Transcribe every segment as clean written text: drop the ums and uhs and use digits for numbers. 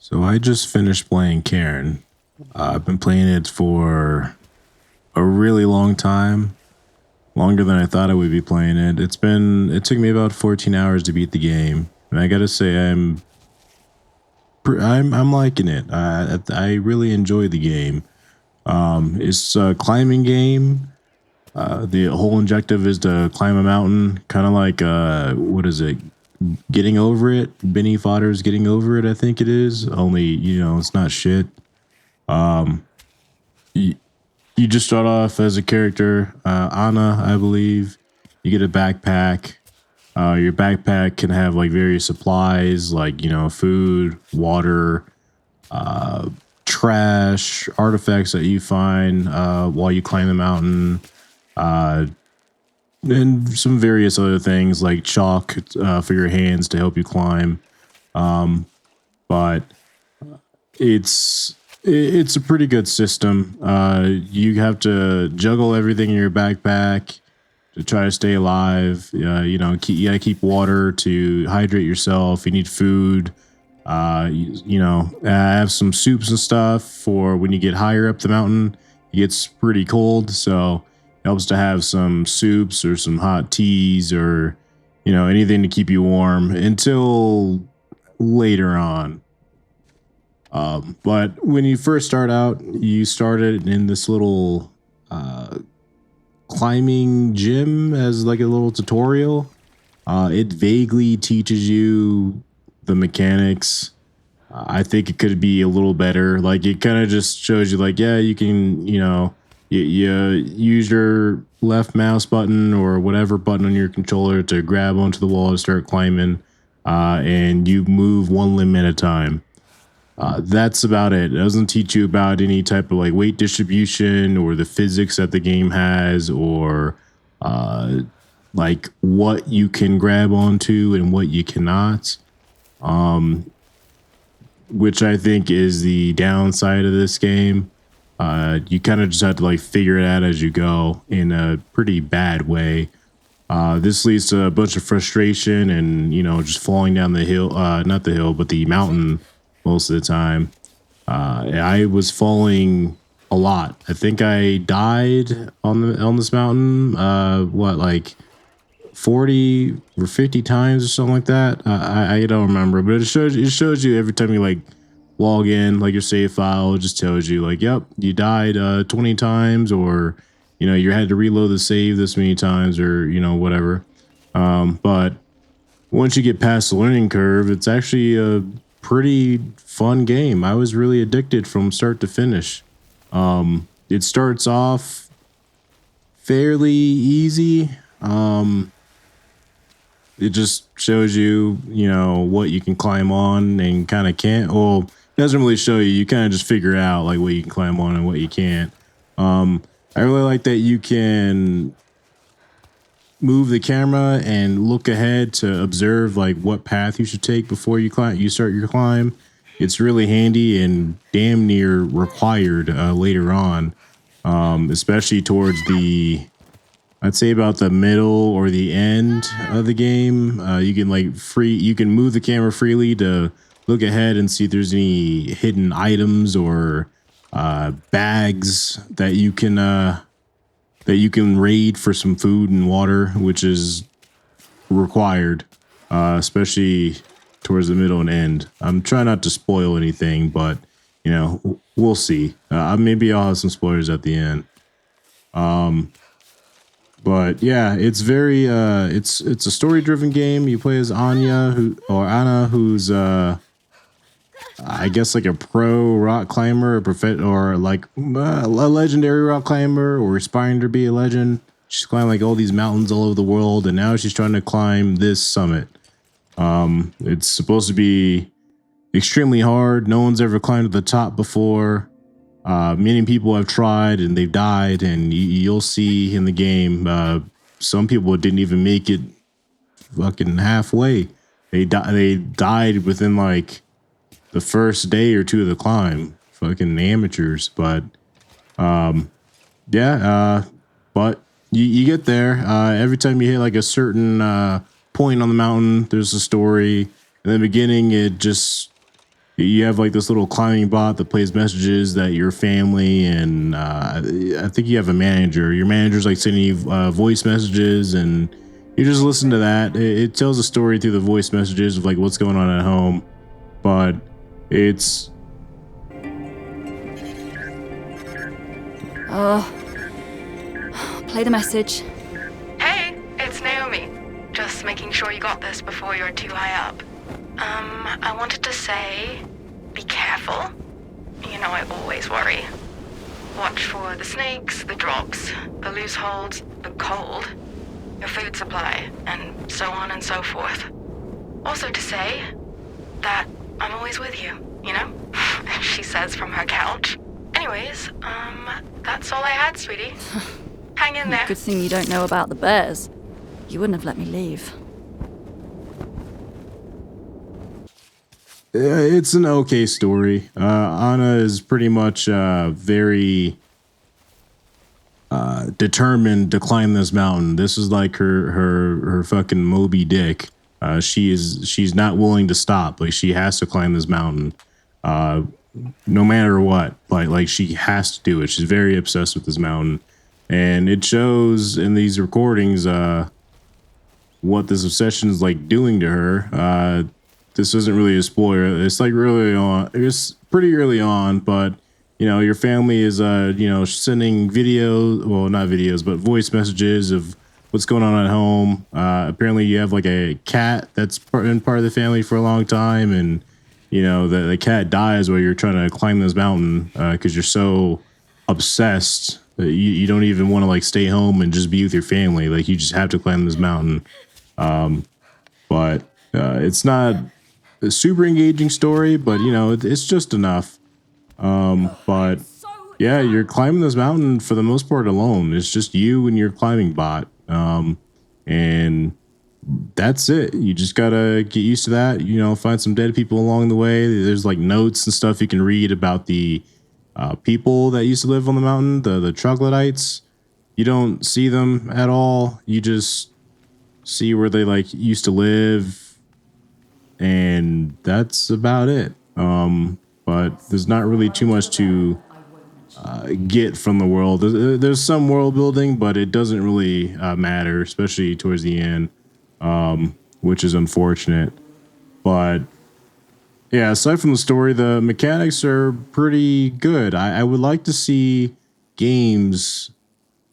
So I just finished playing Cairn. I've been playing it for a really long time, longer than I thought I would be playing it. It took me about 14 hours to beat the game, and I gotta say I'm liking it. I really enjoy the game. It's a climbing game. The whole objective is to climb a mountain, kind of like what is it? Getting over it. Benny Fodder's Getting Over It. I think it is. Only it's not shit. Um, you, you just start off as a character, Anna, I believe. You get a backpack. Your backpack can have like various supplies, like food, water, uh, trash, artifacts that you find while you climb the mountain, uh, and some various other things like chalk for your hands to help you climb. Um, but it's a pretty good system. You have to juggle everything in your backpack to try to stay alive. You gotta keep water to hydrate yourself. You need food. Have some soups and stuff for when you get higher up the mountain. It gets pretty cold, so it helps to have some soups or some hot teas or anything to keep you warm until later on. But when you first start out, you started in this little uh, climbing gym as like a little tutorial. It vaguely teaches you the mechanics. I think it could be a little better. Like it kind of just shows you, like, yeah, you can, you use your left mouse button or whatever button on your controller to grab onto the wall and start climbing, and you move one limb at a time. That's about it. It doesn't teach you about any type of like weight distribution or the physics that the game has, or uh, like what you can grab onto and what you cannot. Um, which I think is the downside of this game. You kind of just have to like figure it out as you go in a pretty bad way. This leads to a bunch of frustration and just falling down the hill, not the hill, but the mountain most of the time. I was falling a lot. I think I died on this mountain. What, like 40 or 50 times or something like that. I don't remember, but it shows you every time you like log in, like your save file, it just tells you like, yep, you died 20 times, or you had to reload the save this many times, or whatever. But once you get past the learning curve, it's actually a pretty fun game. I was really addicted from start to finish. It starts off fairly easy. It just shows you, what you can climb on and kind of can't. Well, it doesn't really show you. You kind of just figure out like what you can climb on and what you can't. I really like that you can move the camera and look ahead to observe like what path you should take before you start your climb. It's really handy and damn near required later on, especially towards the, I'd say about the middle or the end of the game. You can move the camera freely to look ahead and see if there's any hidden items or bags that you can raid for some food and water, which is required, especially towards the middle and end. I'm trying not to spoil anything, but we'll see. Maybe I'll have some spoilers at the end. But yeah, it's very it's a story driven game. You play as Anna, who's I guess like a pro rock climber, or like a legendary rock climber, or aspiring to be a legend. She's climbed like all these mountains all over the world, and now she's trying to climb this summit. It's supposed to be extremely hard. No one's ever climbed to the top before. Many people have tried and they've died, and you'll see in the game, some people didn't even make it fucking halfway. They died within like the first day or two of the climb. Fucking amateurs, but yeah. But you get there. Every time you hit like a certain point on the mountain, there's a story. In the beginning, it just You have like this little climbing bot that plays messages that your family and I think you have a manager. Your manager's like sending you voice messages, and you just listen to that. It tells a story through the voice messages of like what's going on at home, but it's Play the message. Hey, it's Naomi. Just making sure you got this before you're too high up. I wanted to say, be careful. You know I always worry. Watch for the snakes, the drops, the loose holds, the cold, your food supply, and so on and so forth. Also to say that I'm always with you, you know? She says from her couch. Anyways, that's all I had, sweetie. Hang in there. Good thing you don't know about the bears. You wouldn't have let me leave. it's an okay story. Anna is pretty much very determined to climb this mountain. This is like her fucking Moby Dick. She's not willing to stop. Like she has to climb this mountain, no matter what. Like she has to do it. She's very obsessed with this mountain, and it shows in these recordings what this obsession is like doing to her. This isn't really a spoiler. It's like really on. It's pretty early on, but you know your family is you know sending videos, well not videos, but voice messages of what's going on at home. Apparently you have like a cat that's been part of the family for a long time, and you know the cat dies while you're trying to climb this mountain because you're so obsessed that you don't even want to like stay home and just be with your family. Like you just have to climb this mountain. But it's not a super engaging story, but you know it's just enough. But yeah, you're climbing this mountain for the most part alone. It's just you and your climbing bot, and that's it. You just gotta get used to that. You know, find some dead people along the way. There's like notes and stuff you can read about the people that used to live on the mountain, the troglodytes. You don't see them at all. You just see where they like used to live, and that's about it. But there's not really too much to get from the world. There's some world building, but it doesn't really matter, especially towards the end, which is unfortunate. But yeah, aside from the story, the mechanics are pretty good. I would like to see games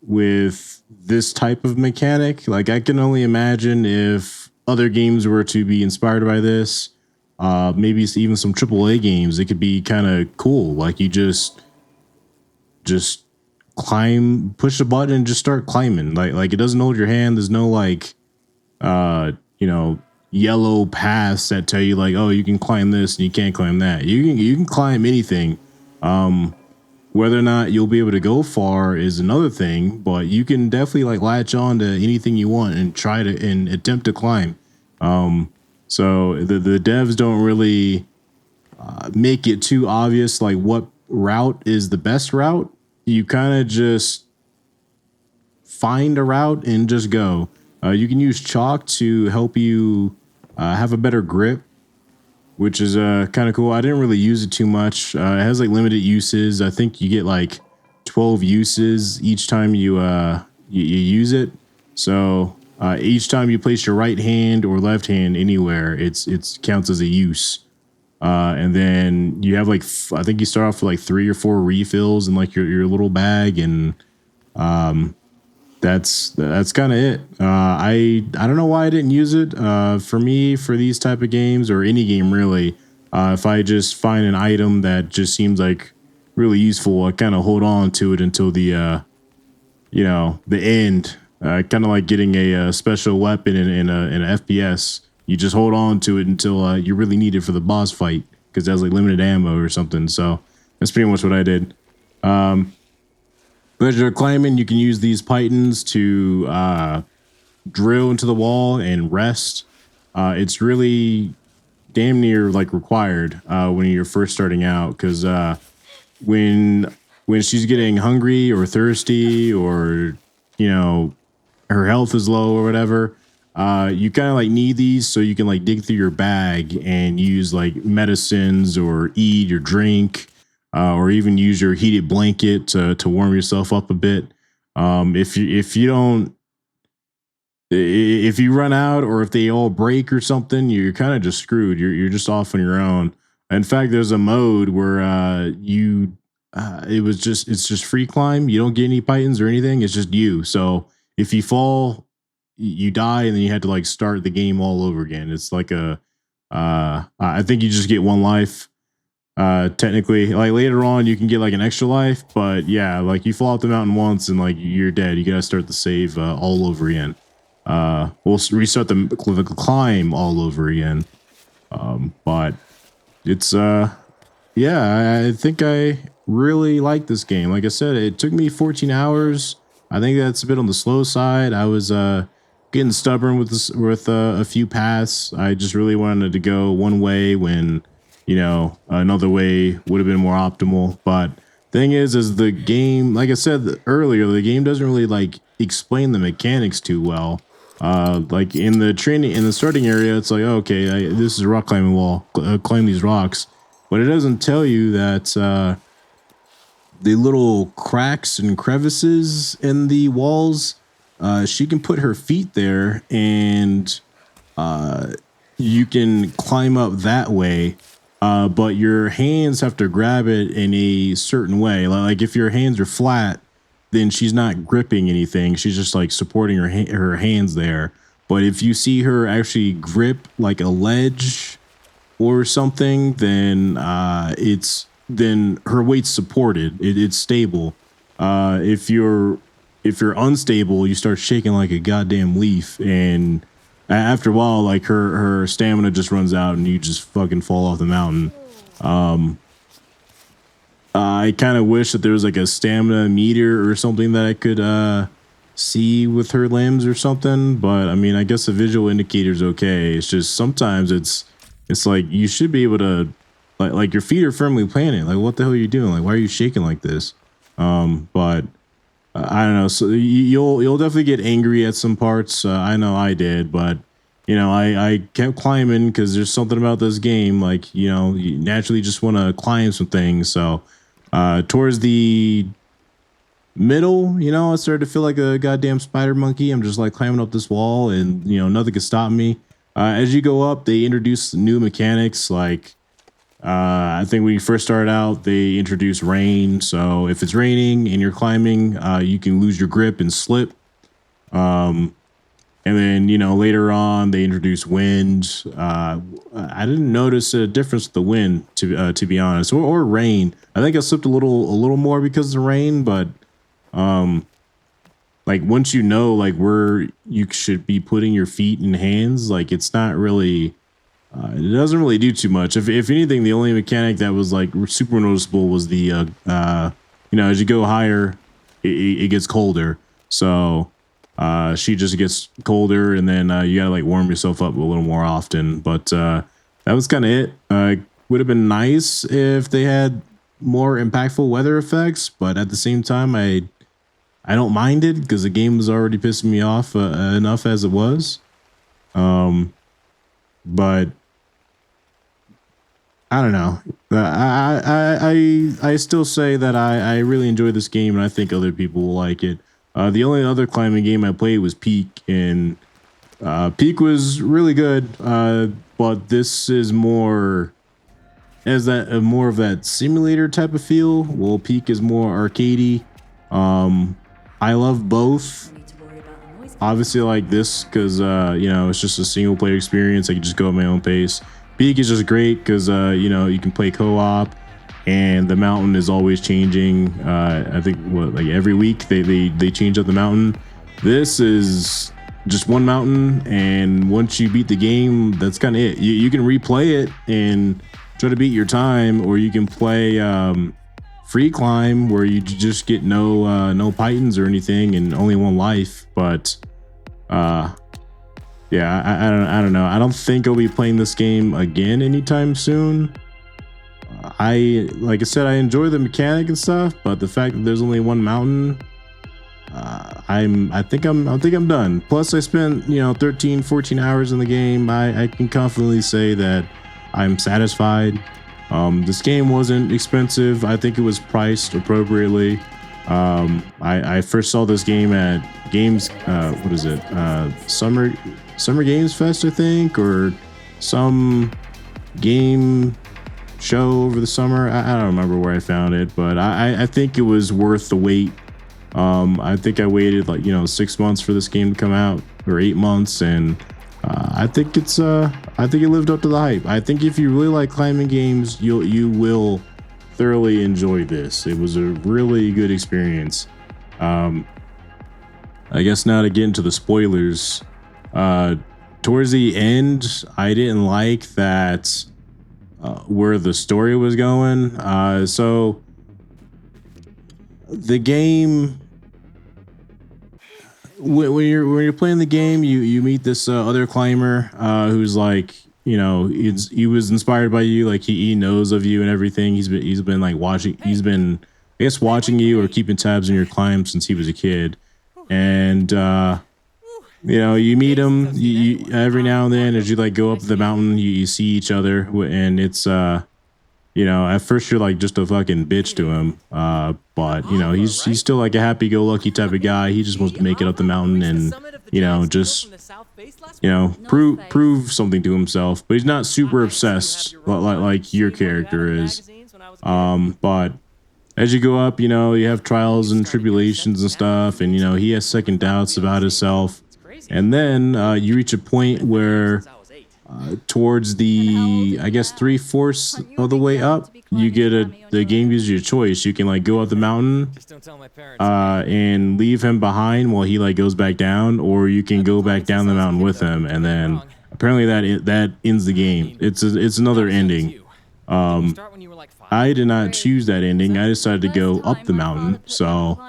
with this type of mechanic. Like I can only imagine if other games were to be inspired by this. Maybe it's even some AAA games. It could be kind of cool. Like you just climb, push a button, and just start climbing. Like it doesn't hold your hand. There's no like you know yellow paths that tell you like, oh, you can climb this and you can't climb that. You can climb anything. Whether or not you'll be able to go far is another thing, but you can definitely like latch on to anything you want and try to and attempt to climb. So the devs don't really make it too obvious like what route is the best route. You kind of just find a route and just go. You can use chalk to help you have a better grip, which is kind of cool. I didn't really use it too much. It has like limited uses. I think you get like 12 uses each time you use it. So each time you place your right hand or left hand anywhere, it's counts as a use. And then you have like I think you start off with like 3 or 4 refills in like your little bag, and that's kind of it. I don't know why I didn't use it. For me, for these type of games or any game really, if I just find an item that just seems like really useful, I kind of hold on to it until the you know the end. Kind of like getting a special weapon in an FPS. You just hold on to it until you really need it for the boss fight because it has like limited ammo or something. So that's pretty much what I did. As you're climbing, you can use these pythons to drill into the wall and rest. It's really damn near like required when you're first starting out, because when she's getting hungry or thirsty or you know her health is low or whatever, you kind of like need these so you can like dig through your bag and use like medicines or eat or drink, or even use your heated blanket to warm yourself up a bit. If you don't, if you run out or if they all break or something, you're kind of just screwed. You're just off on your own. In fact, there's a mode where it's just free climb. You don't get any pythons or anything. It's just you. So if you fall, you die, and then you had to like start the game all over again. It's like I think you just get one life. Technically, like later on you can get like an extra life, but yeah, like you fall off the mountain once and like you're dead. You gotta start the save all over again. We'll restart the climb all over again. But it's yeah, I think I really like this game. Like I said, it took me 14 hours. I think that's a bit on the slow side. I was getting stubborn with this, with a few paths. I just really wanted to go one way when, you know, another way would have been more optimal. But thing is the game, like I said earlier, the game doesn't really like explain the mechanics too well. Like in the starting area, it's like, oh, okay, this is a rock climbing wall, climb these rocks, but it doesn't tell you that the little cracks and crevices in the walls, she can put her feet there and you can climb up that way. But your hands have to grab it in a certain way. Like if your hands are flat, then she's not gripping anything. She's just like supporting her hands there. But if you see her actually grip like a ledge or something, then then her weight's supported. It's stable. If you're unstable, you start shaking like a goddamn leaf, and after a while, like her stamina just runs out, and you just fucking fall off the mountain. I kind of wish that there was like a stamina meter or something that I could see with her limbs or something. But I mean, I guess the visual indicator's okay. It's just sometimes it's like you should be able to like your feet are firmly planted. Like what the hell are you doing? Like why are you shaking like this? But I don't know. So you'll definitely get angry at some parts. I know I did, but you know, I kept climbing because there's something about this game. Like, you know, you naturally just want to climb some things. So towards the middle, you know, I started to feel like a goddamn spider monkey. I'm just like climbing up this wall, and you know, nothing can stop me. As you go up, they introduce new mechanics. Like I think when you first started out, they introduced rain. So if it's raining and you're climbing, you can lose your grip and slip. And then, you know, later on they introduced wind. I didn't notice a difference with the wind, to be honest, or rain. I think I slipped a little more because of the rain, but like once you know like where you should be putting your feet and hands, like it's not really it doesn't really do too much. If anything, the only mechanic that was like super noticeable was the you know, as you go higher, it gets colder. So she just gets colder, and then you gotta like warm yourself up a little more often. But that was kind of it. Would have been nice if they had more impactful weather effects, but at the same time, I don't mind it because the game was already pissing me off enough as it was. But I don't know. I still say that I really enjoy this game, and I think other people will like it. The only other climbing game I played was Peak, and Peak was really good. But this is more more of that simulator type of feel. Well, Peak is more arcadey. I love both. Obviously, I like this because you know, it's just a single player experience. I can just go at my own pace. Peak is just great because you know, you can play co-op, and the mountain is always changing. I think like every week they change up the mountain. This is just one mountain, and once you beat the game, that's kind of it. You can replay it and try to beat your time, or you can play free climb where you just get no pythons or anything and only one life. But yeah, I don't know. I don't think I'll be playing this game again anytime soon. Like I said, I enjoy the mechanic and stuff, but the fact that there's only one mountain, I think I'm done. Plus I spent, 13, 14 hours in the game. I can confidently say that I'm satisfied. This game wasn't expensive. I think it was priced appropriately. I first saw this game at games, what is it? Summer Games Fest, I think, or some game show over the summer. I don't remember where I found it, but I think it was worth the wait. I think I waited 6 months for this game to come out, or 8 months, and I think it lived up to the hype. I think if you really like climbing games, you will thoroughly enjoy this. It was a really good experience. I guess now to get into the spoilers. Towards the end, I didn't like that where the story was going. So the game, when you're playing the game, you meet this other climber who's like, he was inspired by you, like he knows of you and everything. He's been like watching, I guess watching you or keeping tabs on your climb since he was a kid. And you meet him, you every now and then as you like go up the mountain, you see each other, and it's at first you're like just a fucking bitch to him, but he's still like a happy-go-lucky type of guy. He just wants to make it up the mountain and just prove something to himself, but he's not super obsessed like your character is. But as you go up, you have trials and tribulations and stuff, and he has second doubts about himself. And then you reach a point where towards the, I guess, 3/4 of the way up, you get the game gives you a choice. You can like go up the mountain and leave him behind while he like goes back down, or you can go back down the mountain with him, and then apparently that ends the game. It's another ending. I did not choose that ending. I decided to go up the mountain, so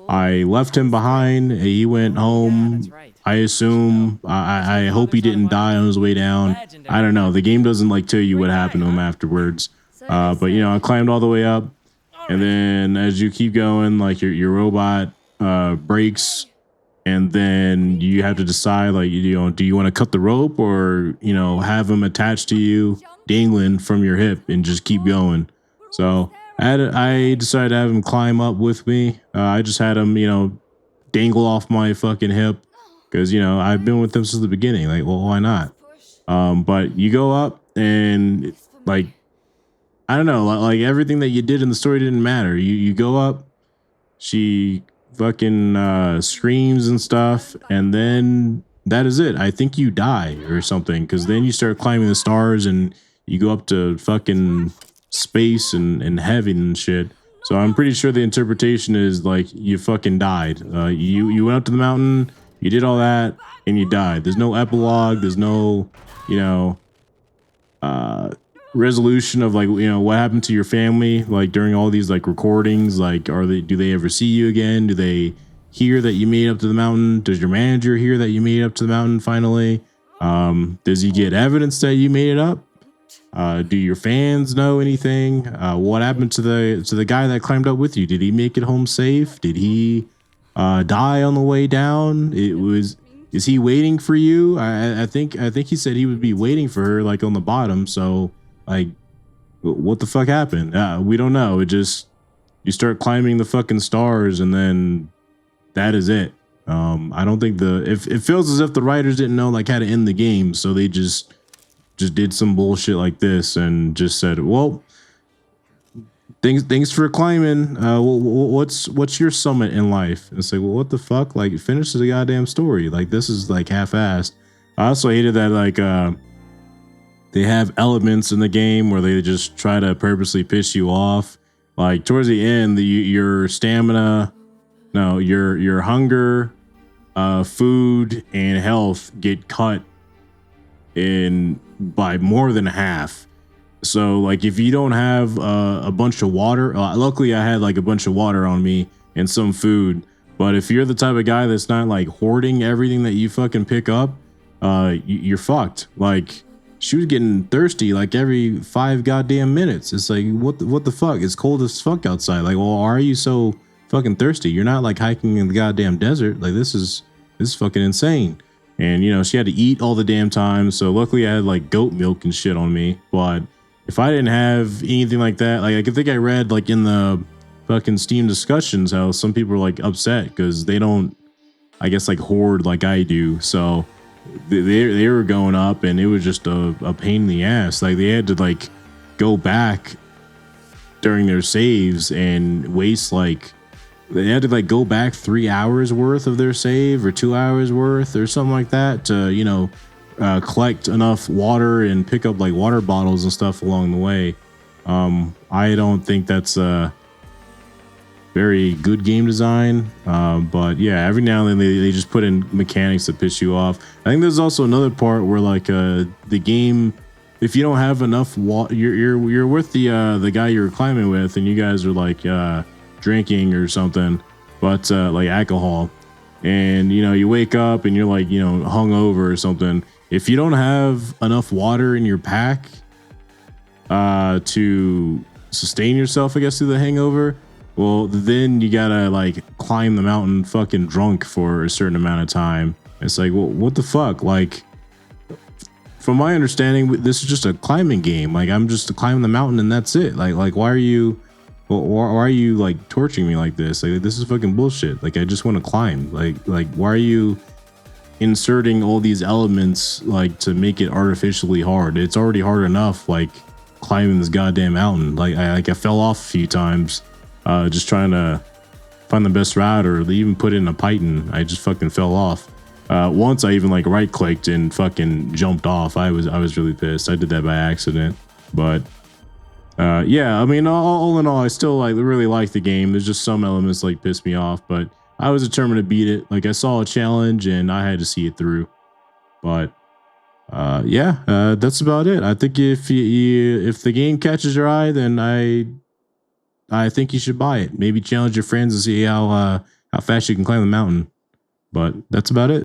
I left him behind. He went home. I assume, I hope he didn't die on his way down. I don't know. The game doesn't like tell you what happened to him afterwards. But I climbed all the way up, and then as you keep going, like your robot breaks, and then you have to decide, like, do you want to cut the rope or have him attached to you, dangling from your hip, and just keep going. So I decided to have him climb up with me. I just had him dangle off my fucking hip, because I've been with them since the beginning. Like, well, why not? But you go up, and like, I don't know, like everything that you did in the story didn't matter. You go up, she fucking screams and stuff, and then that is it. I think you die or something, because then you start climbing the stars and you go up to fucking space and heaven and shit. So I'm pretty sure the interpretation is like you fucking died. You went up to the mountain, you did all that, and you died. There's no epilogue. There's no, resolution of like, what happened to your family, like during all these like recordings. Like, do they ever see you again? Do they hear that you made it up to the mountain? Does your manager hear that you made it up to the mountain finally? Does he get evidence that you made it up? Do your fans know anything? What happened to the guy that climbed up with you? Did he make it home safe? Did he die on the way down? Is he waiting for you? I think he said he would be waiting for her, like on the bottom. So like, what the fuck happened? We don't know. It just, you start climbing the fucking stars, and then that is it. I don't think it feels as if the writers didn't know like how to end the game, so they just did some bullshit like this and just said, well, thanks for climbing. What's your summit in life? And it's like, well, what the fuck? Like, finish the goddamn story. Like, this is like half-assed. I also hated that like they have elements in the game where they just try to purposely piss you off. Like towards the end, your stamina, no, your hunger, food, and health get cut in by more than half. So like, if you don't have a bunch of water, luckily I had like a bunch of water on me and some food. But if you're the type of guy that's not like hoarding everything that you fucking pick up, you're fucked. Like, she was getting thirsty like every 5 goddamn minutes. It's like, what the fuck? It's cold as fuck outside. Like, well, are you so fucking thirsty. You're not like hiking in the goddamn desert. Like this is fucking insane. And you know, she had to eat all the damn time. So luckily I had like goat milk and shit on me. But if I didn't have anything like that, like I think I read like in the fucking Steam discussions how some people are like upset because they don't, I guess, like hoard like I do. So they were going up and it was just a pain in the ass. Like they had to like go back during their saves and waste like, they had to like go back 3 hours worth of their save or 2 hours worth or something like that to, you know, collect enough water and pick up like water bottles and stuff along the way. I don't think that's a very good game design, but yeah, every now and then they just put in mechanics that piss you off. I think there's also another part where like the game, if you don't have enough water, you're with the guy you're climbing with, and you guys are like drinking or something, but like alcohol, and you know you wake up and you're like, you know, hungover or something. If you don't have enough water in your pack to sustain yourself, I guess, through the hangover, well then you gotta like climb the mountain fucking drunk for a certain amount of time. It's like, well, what the fuck? Like, from my understanding, this is just a climbing game. Like I'm just climbing the mountain and that's it. Like why are you like torturing me like this? Like this is fucking bullshit. Like I just want to climb. Like why are you inserting all these elements like to make it artificially hard? It's already hard enough like climbing this goddamn mountain. Like I fell off a few times just trying to find the best route, or even put in a python. I just fucking fell off. Once I even like right clicked and fucking jumped off. I was really pissed. I did that by accident. But yeah, I mean, all in all, I still like really like the game. There's just some elements like piss me off, but I was determined to beat it. Like I saw a challenge and I had to see it through. But yeah, that's about it. I think if the game catches your eye, then I think you should buy it. Maybe challenge your friends and see how fast you can climb the mountain. But that's about it.